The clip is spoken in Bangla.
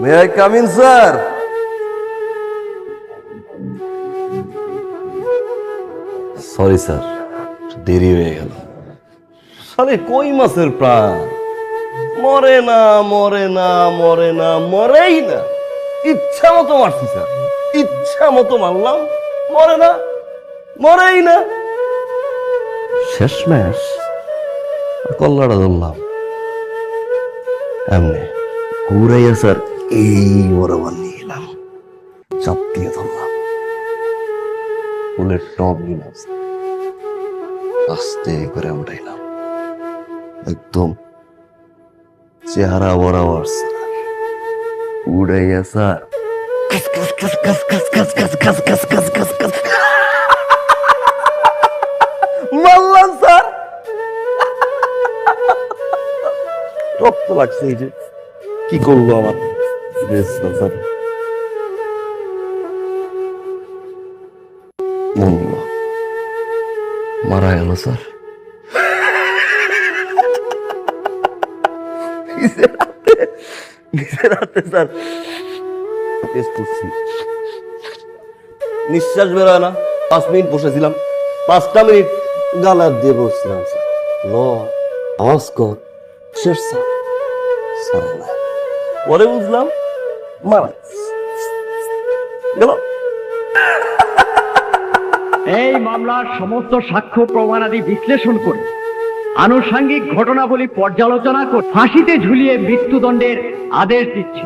May I come in sir? Sorry sir, দেরি হয়ে গেল। সালে কই মাছের প্রাণ মরে না, মরে না, মরে না, মরেই না। ইচ্ছা মতো মারছি স্যার, ইচ্ছা মতো মারলাম, মরে না, মরেই না। শেষ ম্যাচ কল্লাটা ধরলাম এমনি ঘুরাইয়া স্যার, এই বরাবর নিয়ে এলাম, চাপ দিয়ে ধরলাম, ফুলের টপ নিলাম, আস্তে করে উঠাইলাম, একদম চেহারা বরাবর স্যার উড়াইয়া স্যার মারলাম স্যার। রক্ত লাগছে, এই যে কি করবো আমার স্যার। মঙ্গল মারা গেল স্যার। নিজের হাতে স্যার টেস্ট করছি, নিঃশ্বাস বেরোয় না। 5 মিনিট বসেছিলাম, 5টা মিনিট গালার দিয়ে বসছিলাম স্যার। আওয়াজ কর শেষ স্যার, স্যার না। পরে বুঝলাম মারা গেল। এই মামলার সমস্ত সাক্ষ্য প্রমাণাদি বিশ্লেষণ করে আনুষঙ্গিক ঘটনাবলী পর্যালোচনা করে ফাঁসিতে ঝুলিয়ে মৃত্যুদণ্ডের আদেশ দিচ্ছি।